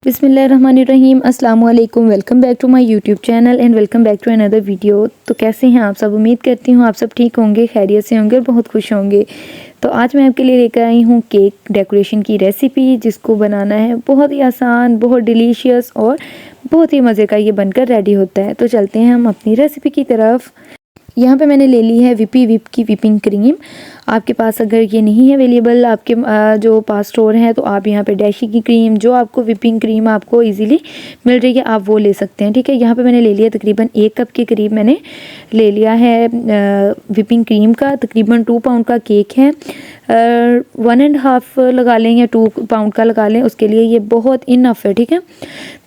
बिस्मिल्लाहिर्रहमानिर्रहीम, अस्सलाम वालेकुम। Welcome back to my YouTube channel and welcome back to another video. तो कैसे हैं आप सब? उम्मीद करती हूँ आप सब ठीक होंगे, खैरियत से होंगे और बहुत खुश होंगे। तो आज मैं आपके लिए लेकर आई हूँ केक डेकोरेशन की रेसिपी, जिसको बनाना है बहुत ही आसान, बहुत डिलीशियस और बहुत ही मज़े का ये बनकर रेडी होता है। तो चलते हैं हम अपनी रेसिपी की तरफ। यहाँ पे मैंने ले ली है विप की विपिंग क्रीम। आपके पास अगर ये नहीं है अवेलेबल आपके जो पास स्टोर है, तो आप यहाँ पे डैशी की क्रीम, जो आपको विपिंग क्रीम आपको इजीली मिल रही है, आप वो ले सकते हैं। ठीक है, यहाँ पे मैंने ले लिया तकरीबन 1 कप के करीब मैंने ले लिया है विपिंग क्रीम का। तकरीबन 2 पाउंड का केक है, 1.5 लगा लें या 2 पाउंड का लगा लें, उसके लिए ये बहुत इनफ है। ठीक है,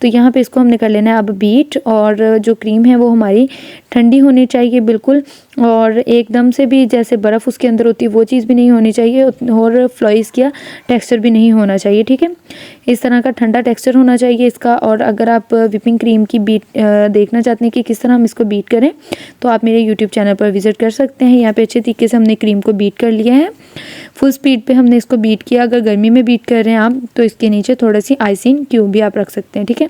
तो यहाँ पे इसको हमने कर लेना है अब बीट। और जो क्रीम है वो हमारी ठंडी होनी चाहिए बिल्कुल, और एकदम से भी जैसे बर्फ़ उसके अंदर होती है वो चीज़ भी नहीं होनी चाहिए, और फ्लॉइस का टेक्सचर भी नहीं होना चाहिए। ठीक है, इस तरह का ठंडा टेक्सचर होना चाहिए इसका। और अगर आप विपिंग क्रीम की बीट देखना चाहते हैं कि किस तरह हम इसको बीट करें, तो आप मेरे यूट्यूब चैनल पर विज़िट कर सकते हैं। यहाँ पे अच्छे तरीके से हमने क्रीम को बीट कर लिया है, फुल स्पीड पे हमने इसको बीट किया। अगर गर्मी में बीट कर रहे हैं आप, तो इसके नीचे थोड़ी सी आइसिंग क्यूब भी आप रख सकते हैं। ठीक है,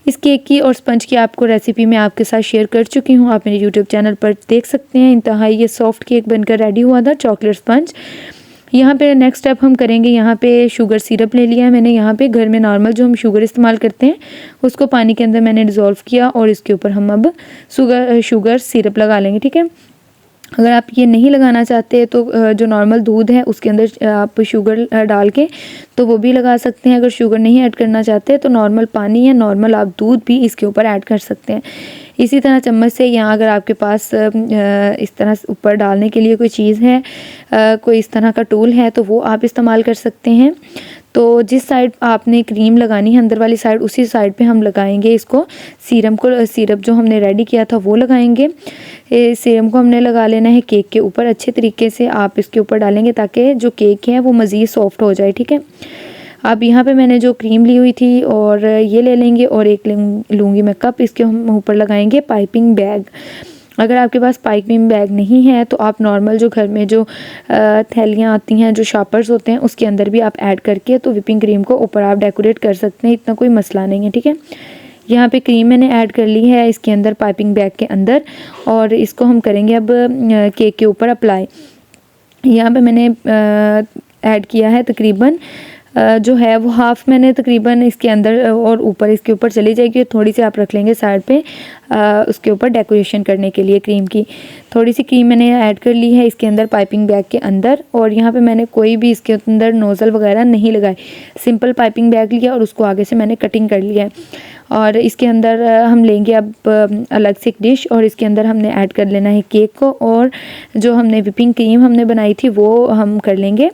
इस केक की और स्पंज की आपको रेसिपी मैं आपके साथ शेयर कर चुकी हूँ, आप मेरे यूट्यूब चैनल पर देख सकते हैं। इंतहाई ये सॉफ्ट केक बनकर रेडी हुआ था, चॉकलेट स्पंज। यहाँ पे नेक्स्ट स्टेप हम करेंगे, यहाँ पे शुगर सिरप ले लिया है मैंने। यहाँ पे घर में नॉर्मल जो हम शुगर इस्तेमाल करते हैं, उसको पानी के अंदर मैंने डिज़ोल्व किया, और इसके ऊपर हम अब शुगर सिरप लगा लेंगे। ठीक है, अगर आप ये नहीं लगाना चाहते तो जो नॉर्मल दूध है उसके अंदर आप शुगर डाल के तो वो भी लगा सकते हैं। अगर शुगर नहीं ऐड करना चाहते तो नॉर्मल पानी या नॉर्मल आप दूध भी इसके ऊपर ऐड कर सकते हैं। इसी तरह चम्मच से, यहाँ अगर आपके पास इस तरह ऊपर डालने के लिए कोई चीज़ है, कोई इस तरह का टूल है, तो वो आप इस्तेमाल कर सकते हैं। तो जिस साइड आपने क्रीम लगानी है अंदर वाली साइड, उसी साइड पे हम लगाएंगे इसको सिरप जो हमने रेडी किया था वो लगाएंगे। सिरप को हमने लगा लेना है केक के ऊपर, अच्छे तरीके से आप इसके ऊपर डालेंगे ताकि जो केक है वो मज़ीद सॉफ्ट हो जाए। ठीक है, अब यहाँ पे मैंने जो क्रीम ली हुई थी और ये ले लेंगे, और एक लूँगी मैं कप, इसके हम ऊपर लगाएंगे पाइपिंग बैग। अगर आपके पास पाइपिंग बैग नहीं है तो आप नॉर्मल जो घर में जो थैलियाँ आती हैं, जो शापर्स होते हैं, उसके अंदर भी आप ऐड करके तो विपिंग क्रीम को ऊपर आप डेकोरेट कर सकते हैं, इतना कोई मसला नहीं है। ठीक है, यहाँ पे क्रीम मैंने ऐड कर ली है इसके अंदर, पाइपिंग बैग के अंदर, और इसको हम करेंगे अब केक के ऊपर अप्लाई। यहाँ पे मैंने ऐड किया है तकरीबन जो है वो हाफ़ मैंने तकरीबन इसके अंदर, और ऊपर इसके ऊपर चली जाएगी। थोड़ी सी आप रख लेंगे साइड पे उसके ऊपर डेकोरेशन करने के लिए क्रीम की। थोड़ी सी क्रीम मैंने ऐड कर ली है इसके अंदर पाइपिंग बैग के अंदर, और यहाँ पे मैंने कोई भी इसके अंदर नोज़ल वगैरह नहीं लगाई, सिंपल पाइपिंग बैग लिया और उसको आगे से मैंने कटिंग कर लिया है। और इसके अंदर हम लेंगे अब अलग से एक डिश, और इसके अंदर हमने ऐड कर लेना है केक को, और जो हमने विपिंग क्रीम हमने बनाई थी वो हम कर लेंगे,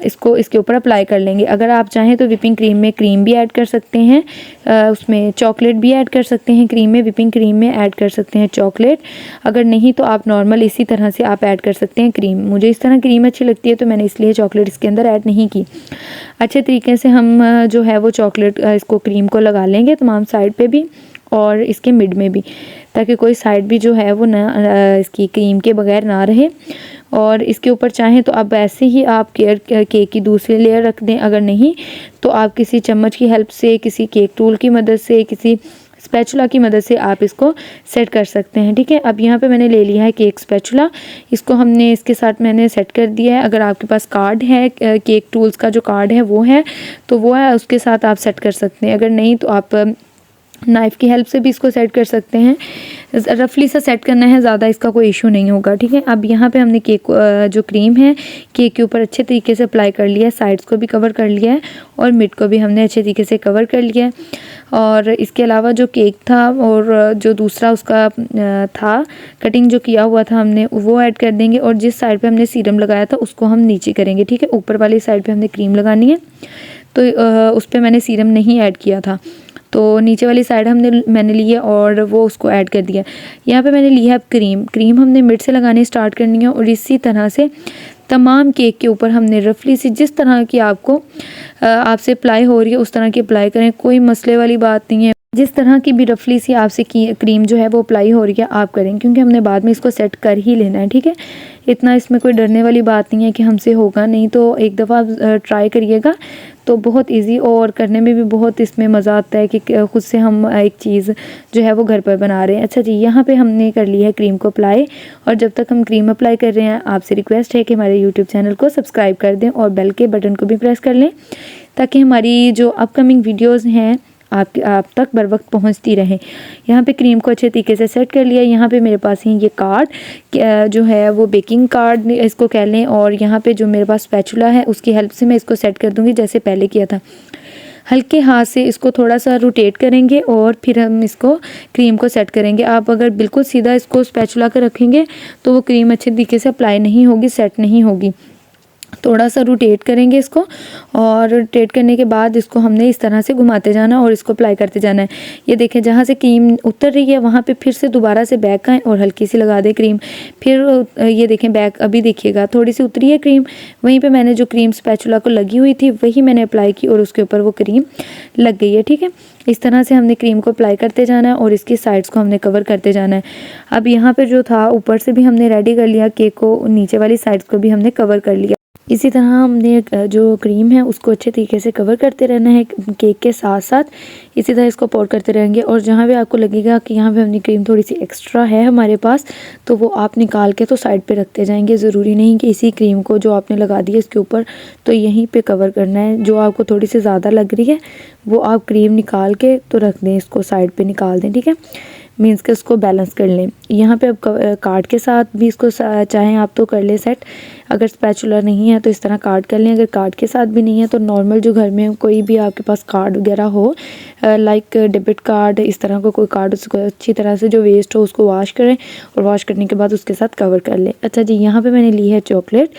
इसको इसके ऊपर अप्लाई कर लेंगे। अगर आप चाहें तो विपिंग क्रीम में क्रीम भी ऐड कर सकते हैं, उसमें चॉकलेट भी ऐड कर सकते हैं, क्रीम में, विपिंग क्रीम में ऐड कर सकते हैं चॉकलेट। अगर नहीं तो आप नॉर्मल इसी तरह से आप ऐड कर सकते हैं क्रीम। मुझे इस तरह क्रीम अच्छी लगती है तो मैंने इसलिए चॉकलेट इसके अंदर ऐड नहीं की। अच्छे तरीके से हम जो है वो चॉकलेट इसको क्रीम को लगा लेंगे तमाम साइड पे भी और इसके मिड में भी, ताकि कोई साइड भी जो है वो ना इसकी क्रीम के बगैर ना रहे। और इसके ऊपर चाहें तो आप ऐसे ही आप केक की दूसरी लेयर रख दें, अगर नहीं तो आप किसी चम्मच की हेल्प से, किसी केक टूल की मदद से, किसी स्पैचुला की मदद से आप इसको सेट कर सकते हैं। ठीक है, अब यहाँ पे मैंने ले लिया है केक स्पैचुला, इसको हमने इसके साथ मैंने सेट कर दिया है। अगर आपके पास कार्ड है, केक टूल्स का जो कार्ड है वो है तो वो है, उसके साथ आप सेट कर सकते हैं। अगर नहीं तो आप नाइफ़ की हेल्प से भी इसको सेट कर सकते हैं। रफली सा सेट करना है, ज़्यादा इसका कोई इशू नहीं होगा। ठीक है, अब यहाँ पे हमने केक जो क्रीम है केक के ऊपर अच्छे तरीके से अप्लाई कर लिया है, साइड्स को भी कवर कर लिया है और मिड को भी हमने अच्छे तरीके से कवर कर लिया है। और इसके अलावा जो केक था और जो दूसरा उसका था कटिंग जो किया हुआ था हमने, वो ऐड कर देंगे, और जिस साइड पे हमने सीरम लगाया था उसको हम नीचे करेंगे। ठीक है, ऊपर वाली साइड पे हमने क्रीम लगानी है, तो उस पर मैंने सीरम नहीं ऐड किया था, तो नीचे वाली साइड मैंने ली है और वो उसको ऐड कर दिया। यहाँ पे मैंने लिया है क्रीम हमने मिड से लगानी स्टार्ट करनी है, और इसी तरह से तमाम केक के ऊपर हमने रफली से जिस तरह की आपको आपसे अप्लाई हो रही है उस तरह की अप्लाई करें, कोई मसले वाली बात नहीं है। जिस तरह की भी रफली सी आपसे की क्रीम जो है वो अप्लाई हो रही है आप करें, क्योंकि हमने बाद में इसको सेट कर ही लेना है, ठीक है। इतना इसमें कोई डरने वाली बात नहीं है कि हमसे होगा नहीं, तो एक दफ़ा आप ट्राई करिएगा तो बहुत इजी और करने में भी बहुत इसमें मज़ा आता है कि खुद से हम एक चीज़ जो है वो घर पर बना रहे हैं। अच्छा जी, यहाँ पे हमने कर लिया है क्रीम को अप्लाई, और जब तक हम क्रीम अप्लाई कर रहे हैं आपसे रिक्वेस्ट है कि हमारे यूट्यूब चैनल को सब्सक्राइब कर दें और बेल के बटन को भी प्रेस कर लें, ताकि हमारी जो अपकमिंग वीडियोज़ हैं आप तक बर वक्त पहुँचती रहे। यहाँ पे क्रीम को अच्छे तरीके से सेट कर लिया। यहाँ पे मेरे पास ही ये कार्ड जो है वो बेकिंग कार्ड इसको कह लें, और यहाँ पे जो मेरे पास स्पैचुला है उसकी हेल्प से मैं इसको सेट कर दूँगी जैसे पहले किया था। हल्के हाथ से इसको थोड़ा सा रोटेट करेंगे और फिर हम इसको क्रीम को सेट करेंगे। आप अगर बिल्कुल सीधा इसको स्पैचुला कर रखेंगे तो वो क्रीम अच्छे तरीके से अप्लाई नहीं होगी, सेट नहीं होगी। थोड़ा सा रोटेट करेंगे इसको, और रोटेट करने के बाद इसको हमने इस तरह से घुमाते जाना और इसको अप्लाई करते जाना है। ये देखें, जहाँ से क्रीम उतर रही है वहाँ पे फिर से दोबारा से बैक आएँ और हल्की सी लगा दें क्रीम। फिर ये देखें बैक, अभी देखिएगा थोड़ी सी उतरी है क्रीम, वहीं पे मैंने जो क्रीम स्पैचुला को लगी हुई थी वही मैंने अप्लाई की और उसके ऊपर वो क्रीम लग गई है, ठीक है। इस तरह से हमने क्रीम को अप्लाई करते जाना है और इसकी साइड्स को हमने कवर करते जाना है। अब यहाँ पर जो था ऊपर से भी हमने रेडी कर लिया केक को, नीचे वाली साइड्स को भी हमने कवर कर लिया। इसी तरह हमने जो क्रीम है उसको अच्छे तरीके से कवर करते रहना है केक के साथ साथ। इसी तरह इसको पोर करते रहेंगे, और जहाँ भी आपको लगेगा कि यहाँ पे हमने क्रीम थोड़ी सी एक्स्ट्रा है हमारे पास, तो वो आप निकाल के तो साइड पे रखते जाएंगे। ज़रूरी नहीं कि इसी क्रीम को जो आपने लगा दी है इसके ऊपर तो यहीं पे कवर करना है। जो आपको थोड़ी सी ज़्यादा लग रही है वो आप क्रीम निकाल के तो रख दें, इसको साइड पर निकाल दें, ठीक है। मीन्स के उसको बैलेंस कर लें। यहाँ पे अब कार्ड के साथ भी इसको चाहें आप तो कर लें सेट। अगर स्पैचुला नहीं है तो इस तरह कार्ड कर लें। अगर कार्ड के साथ भी नहीं है तो नॉर्मल जो घर में कोई भी आपके पास कार्ड वगैरह हो, लाइक डेबिट कार्ड, इस तरह का कोई कार्ड, उसको अच्छी तरह से जो वेस्ट हो उसको वॉश करें और वॉश करने के बाद उसके साथ कवर कर लें। अच्छा जी, यहाँ पे मैंने ली है चॉकलेट,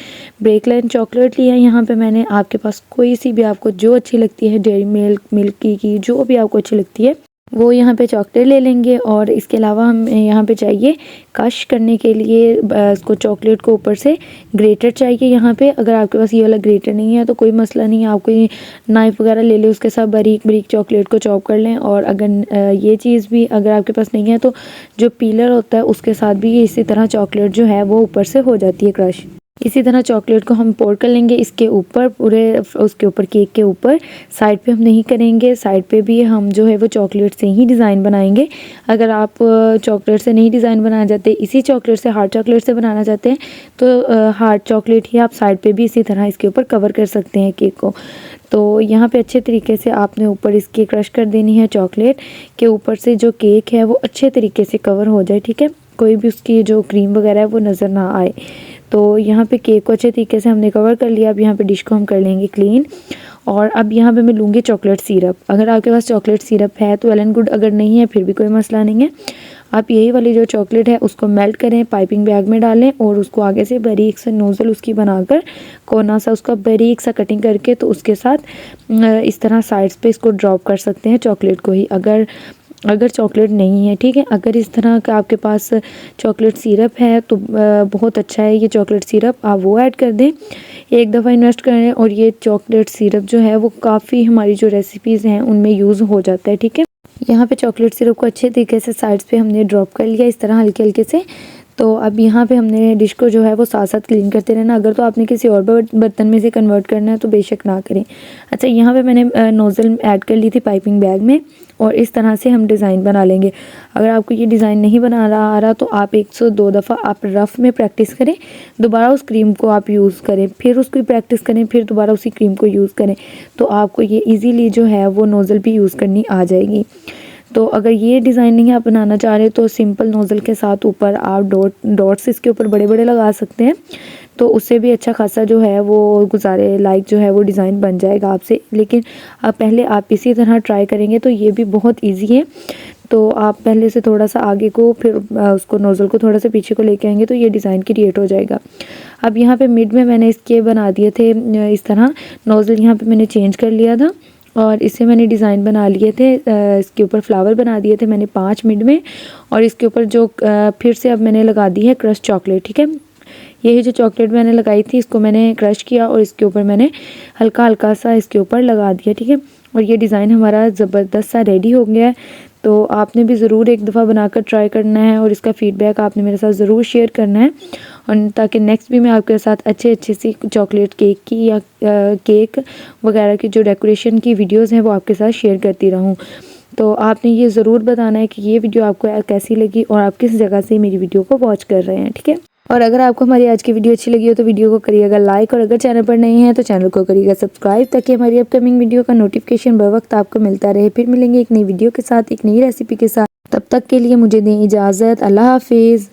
ब्रेकलैंड चॉकलेट ली है। यहाँ पे मैंने, आपके पास कोई सी भी आपको जो अच्छी लगती है, डेयरी मिल्क, मिल्की की, जो भी आपको अच्छी लगती है वो यहाँ पे चॉकलेट ले लेंगे। और इसके अलावा हम यहाँ पे चाहिए क्रश करने के लिए इसको चॉकलेट को ऊपर से ग्रेटर चाहिए यहाँ पे। अगर आपके पास ये वाला ग्रेटर नहीं है तो कोई मसला नहीं है, आप कोई नाइफ़ वगैरह ले लें, उसके साथ बारीक बारीक चॉकलेट को चॉप कर लें। और अगर ये चीज़ भी अगर आपके पास नहीं है तो जो पीलर होता है उसके साथ भी इसी तरह चॉकलेट जो है वो ऊपर से हो जाती है क्रश। इसी तरह चॉकलेट को हम पोर कर लेंगे इसके ऊपर, पूरे उसके ऊपर, केक के ऊपर। साइड पे हम नहीं करेंगे, साइड पे भी हम जो है वो चॉकलेट से ही डिज़ाइन बनाएंगे। अगर आप चॉकलेट से नहीं डिज़ाइन बनाना चाहते, इसी चॉकलेट से, हार्ड चॉकलेट से बनाना चाहते हैं तो हार्ड चॉकलेट ही आप साइड पे भी इसी तरह इसके ऊपर कवर कर सकते हैं केक को। तो यहाँ पे अच्छे तरीके से आपने ऊपर इसकी क्रश कर देनी है चॉकलेट के ऊपर से, जो केक है वो अच्छे तरीके से कवर हो जाए, ठीक है। कोई भी उसकी जो क्रीम वगैरह है वो नज़र ना आए। तो यहाँ पे केक को अच्छे तरीके से हमने कवर कर लिया। अब यहाँ पे डिश को हम कर लेंगे क्लीन, और अब यहाँ पे मैं लूँगी चॉकलेट सिरप। अगर आपके पास चॉकलेट सिरप है तो वेल एंड गुड, अगर नहीं है फिर भी कोई मसला नहीं है। आप यही वाली जो चॉकलेट है उसको मेल्ट करें, पाइपिंग बैग में डालें और उसको आगे से बारीक से नोज़ल उसकी बनाकर कोना सा उसका बारीक सा कटिंग करके तो उसके साथ इस तरह साइड्स पे इसको ड्रॉप कर सकते हैं चॉकलेट को ही, अगर चॉकलेट नहीं है, ठीक है। अगर इस तरह का आपके पास चॉकलेट सिरप है तो बहुत अच्छा है ये चॉकलेट सिरप, आप वो ऐड कर दें। एक दफ़ा इन्वेस्ट करें और ये चॉकलेट सिरप जो है वो काफ़ी हमारी जो रेसिपीज़ हैं उनमें यूज़ हो जाता है, ठीक है। यहाँ पे चॉकलेट सिरप को अच्छे तरीके से साइड्स पे हमने ड्रॉप कर लिया इस तरह हल्के हल्के से। तो अब यहाँ पे हमने डिश को जो है वो साथ साथ क्लीन करते रहना। अगर तो आपने किसी और बर्तन में से कन्वर्ट करना है तो बेशक ना करें। अच्छा, यहाँ पे मैंने नोज़ल ऐड कर ली थी पाइपिंग बैग में, और इस तरह से हम डिज़ाइन बना लेंगे। अगर आपको ये डिज़ाइन नहीं बना आ रहा तो आप 102 दफ़ा आप रफ़ में प्रैक्टिस करें, दोबारा उस क्रीम को आप यूज़ करें, फिर उसकी प्रैक्टिस करें, फिर दोबारा उसी क्रीम को यूज़ करें, तो आपको ये ईज़िली जो है वो नोज़ल भी यूज़ करनी आ जाएगी। तो अगर ये डिज़ाइन नहीं आप बनाना चाह रहे तो सिंपल नोज़ल के साथ ऊपर आप डॉट्स इसके ऊपर बड़े बड़े लगा सकते हैं, तो उससे भी अच्छा खासा जो है वो गुजारे लाइक जो है वो डिज़ाइन बन जाएगा आपसे। लेकिन आप पहले आप इसी तरह ट्राई करेंगे तो ये भी बहुत ईजी है। तो आप पहले से थोड़ा सा आगे को, फिर उसको नोज़ल को थोड़ा सा पीछे को लेके आएंगे तो ये डिज़ाइन क्रिएट हो जाएगा। अब यहाँ पे मिड में मैंने इसके बना दिए थे इस तरह, नोज़ल यहाँ पे मैंने चेंज कर लिया था और इससे मैंने डिज़ाइन बना लिए थे। इसके ऊपर फ्लावर बना दिए थे मैंने 5 मिड में, और इसके ऊपर जो फिर से अब मैंने लगा दी है क्रश चॉकलेट, ठीक है। यही जो चॉकलेट मैंने लगाई थी इसको मैंने क्रश किया और इसके ऊपर मैंने हल्का हल्का सा इसके ऊपर लगा दिया, ठीक है। और ये डिज़ाइन हमारा ज़बरदस्त सा रेडी हो गया है। तो आपने भी ज़रूर एक दफ़ा बनाकर ट्राई करना है और इसका फ़ीडबैक आपने मेरे साथ ज़रूर शेयर करना है, और ताकि नेक्स्ट भी मैं आपके साथ अच्छे सी चॉकलेट केक की या केक वगैरह की जो डेकोरेशन की वीडियोस हैं वो आपके साथ शेयर करती रहूं। तो आपने ये ज़रूर बताना है कि ये वीडियो आपको कैसी लगी और आप किस जगह से मेरी वीडियो को वॉच कर रहे हैं, ठीक है। और अगर आपको हमारी आज की वीडियो अच्छी लगी हो तो वीडियो को करिएगा लाइक, और अगर चैनल पर नए हैं तो चैनल को करिएगा सब्सक्राइब, ताकि हमारी अपकमिंग वीडियो का नोटिफिकेशन बर वक्त आपको मिलता रहे। फिर मिलेंगे एक नई वीडियो के साथ, एक नई रेसिपी के साथ। तब तक के लिए मुझे दें इजाज़त। अल्लाह हाफिज़।